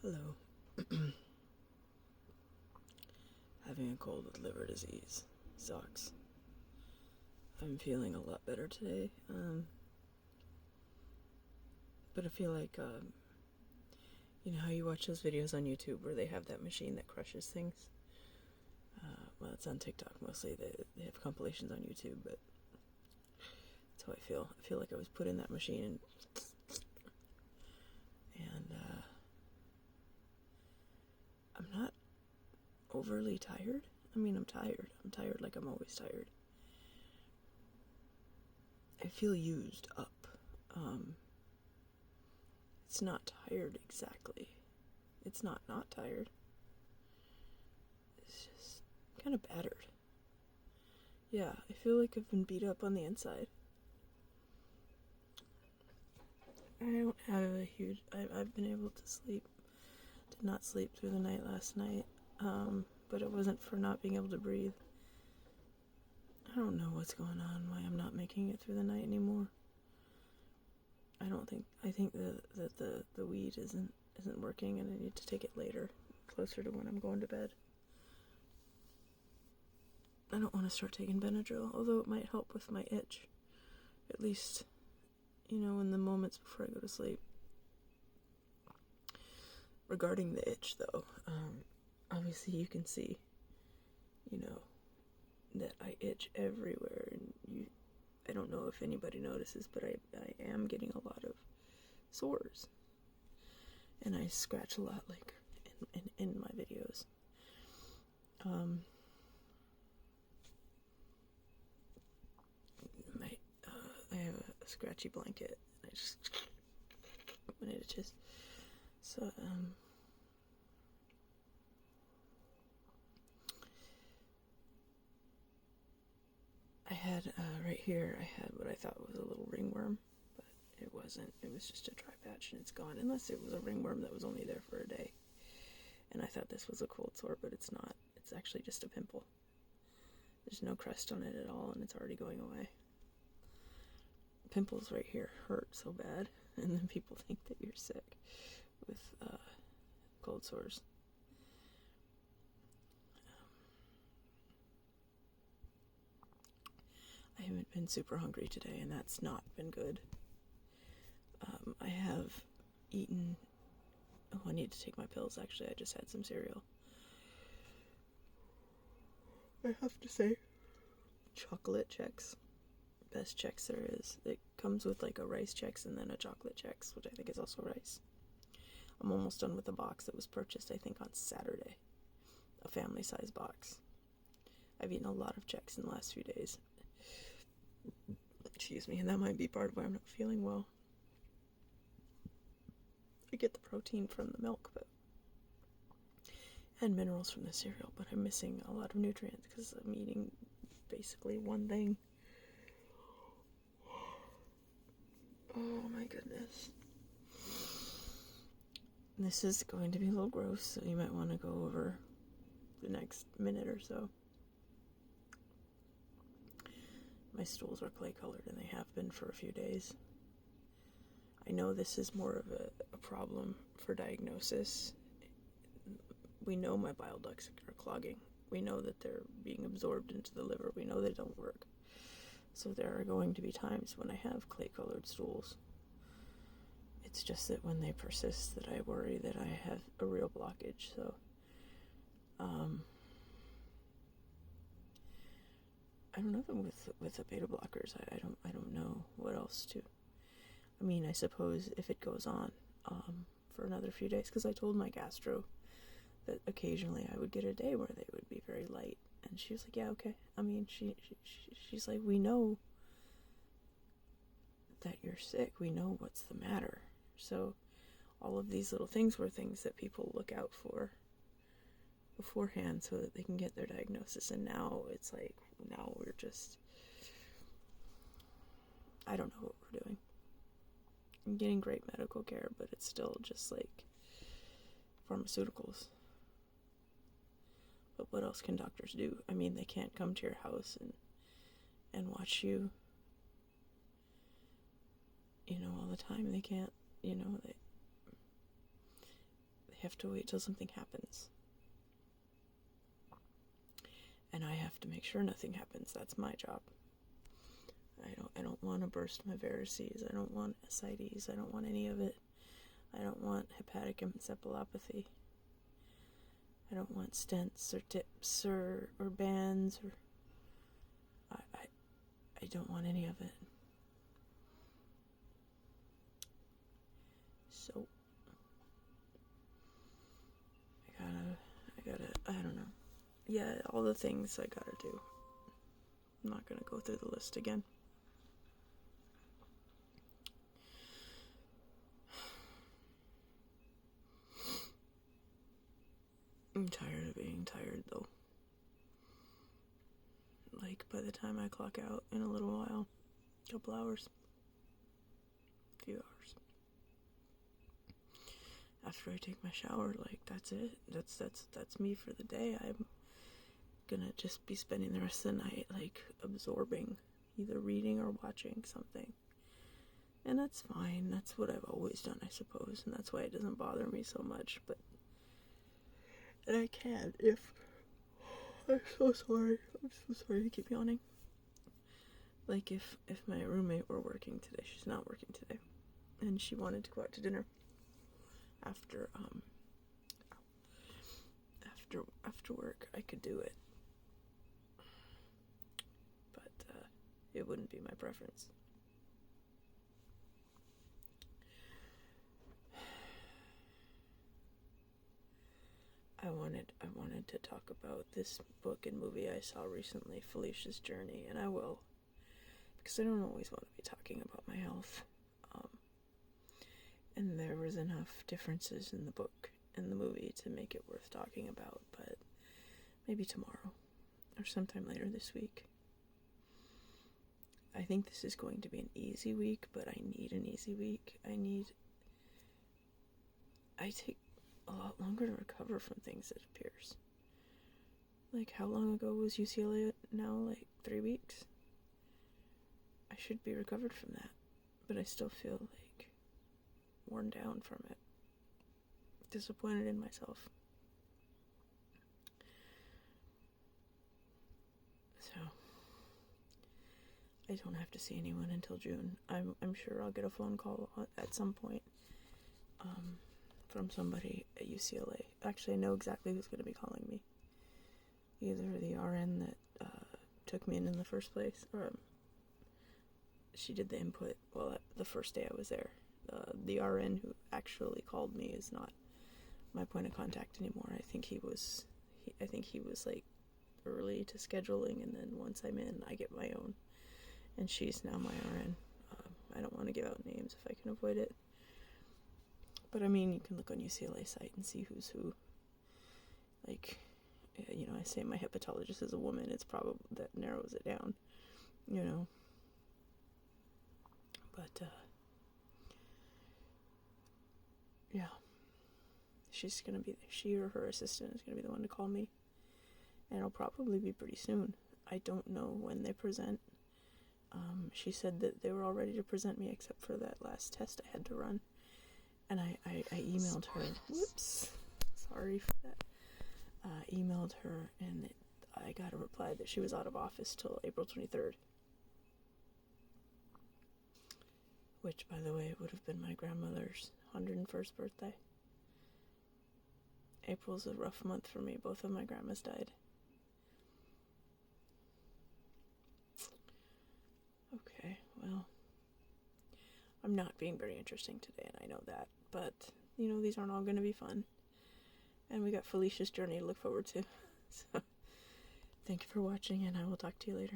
Hello. Having a cold with liver disease sucks. I'm feeling a lot better today, but I feel like, you know how you watch those videos on YouTube where they have that machine that crushes things? Well, it's on TikTok mostly. They have compilations on YouTube, but that's how I feel. I feel like I was put in that machine and I'm not overly tired. I mean, I'm tired. I'm tired like I'm always tired. I feel used up. It's not tired exactly. It's not tired. It's just kind of battered. Yeah, I feel like I've been beat up on the inside. I don't have a huge... I've been able to sleep. Did not sleep through the night last night. But it wasn't for not being able to breathe. I don't know what's going on, why I'm not making it through the night anymore. I think that the weed isn't working and I need to take it later, closer to when I'm going to bed. I don't want to start taking Benadryl, although it might help with my itch. At least, in the moments before I go to sleep. Regarding the itch, though, obviously you can see, that I itch everywhere, and I don't know if anybody notices, but I am getting a lot of sores. And I scratch a lot, like, in my videos. I have a scratchy blanket, and I just, when it itches. So, I had, right here, I had what I thought was a little ringworm, but it wasn't. It was just a dry patch, and it's gone, unless it was a ringworm that was only there for a day. And I thought this was a cold sore, but it's not. It's actually just a pimple. There's no crust on it at all, and it's already going away. Pimples right here hurt so bad, and then people think that you're sick with cold sores. I haven't been super hungry today, and that's not been good. I have eaten... Oh, I need to take my pills, actually. I just had some cereal. I have to say, chocolate Chex. Best Chex there is. It comes with like a rice Chex and then a chocolate Chex, which I think is also rice. I'm almost done with the box that was purchased, I think, on Saturday. A family size box. I've eaten a lot of Chex in the last few days. Excuse me, and that might be part of why I'm not feeling well. I get the protein from the milk, and minerals from the cereal, but I'm missing a lot of nutrients because I'm eating basically one thing. Oh my goodness. This is going to be a little gross, so you might want to go over the next minute or so. My stools are clay colored, and they have been for a few days. I know this is more of a problem for diagnosis. We know my bile ducts are clogging. We know that they're being absorbed into the liver. We know they don't work. So there are going to be times when I have clay-colored stools. It's just that when they persist, that I worry that I have a real blockage. So, I don't know them with the beta blockers. I don't know what else to. I mean, I suppose if it goes on for another few days, because I told my gastro that occasionally I would get a day where they would be very light, and she was like, "Yeah, okay." I mean, she's like, "We know that you're sick. We know what's the matter." So, all of these little things were things that people look out for beforehand so that they can get their diagnosis. And now it's like, now we're just, I don't know what we're doing. I'm getting great medical care, but it's still just like pharmaceuticals. But what else can doctors do? I mean, they can't come to your house and watch you, all the time. They can't, they have to wait till something happens. And I have to make sure nothing happens. That's my job. I don't want to burst my varices. I don't want ascites. I don't want any of it. I don't want hepatic encephalopathy. I don't want stents or tips or bands or I don't want any of it. So I don't know. Yeah, all the things I gotta do. I'm not gonna go through the list again. I'm tired of being tired, though. Like, by the time I clock out in a little while, a couple hours, a few hours, after I take my shower, like, that's it. That's me for the day. I'm gonna just be spending the rest of the night, like, absorbing, either reading or watching something. And that's fine. That's what I've always done, I suppose, and that's why it doesn't bother me so much, but... And I can if... I'm so sorry to keep yawning. Like, if my roommate were working today, she's not working today, and she wanted to go out to dinner after work, I could do it. But, it wouldn't be my preference. I wanted to talk about this book and movie I saw recently, Felicia's Journey, and I will, because I don't always want to be talking about my health. And there was enough differences in the book and the movie to make it worth talking about, but maybe tomorrow, or sometime later this week. I think this is going to be an easy week, but I need an easy week. I take a lot longer to recover from things, it appears. Like, how long ago was UCLA now? Like, 3 weeks? I should be recovered from that, but I still feel, like, worn down from it. Disappointed in myself. So, I don't have to see anyone until June. I'm sure I'll get a phone call at some point, from somebody at UCLA. Actually, I know exactly who's going to be calling me. Either the RN that took me in the first place, or she did the input the first day I was there. The RN who actually called me is not my point of contact anymore. I think he was like early to scheduling, and then once I'm in, I get my own. And she's now my RN. I don't want to give out names if I can avoid it. But I mean, you can look on UCLA site and see who's who. Like, you know, I say my hepatologist is a woman, it's probably, that narrows it down, you know. But, yeah. She or her assistant is gonna be the one to call me. And it'll probably be pretty soon. I don't know when they present. She said that they were all ready to present me except for that last test I had to run. And I emailed her. Whoops. Sorry for that. Emailed her, and I got a reply that she was out of office till April 23rd. Which, by the way, would have been my grandmother's 101st birthday. April's a rough month for me. Both of my grandmas died. Okay, well, I'm not being very interesting today, and I know that, but, you know, these aren't all going to be fun, and we got Felicia's Journey to look forward to, so, thank you for watching, and I will talk to you later.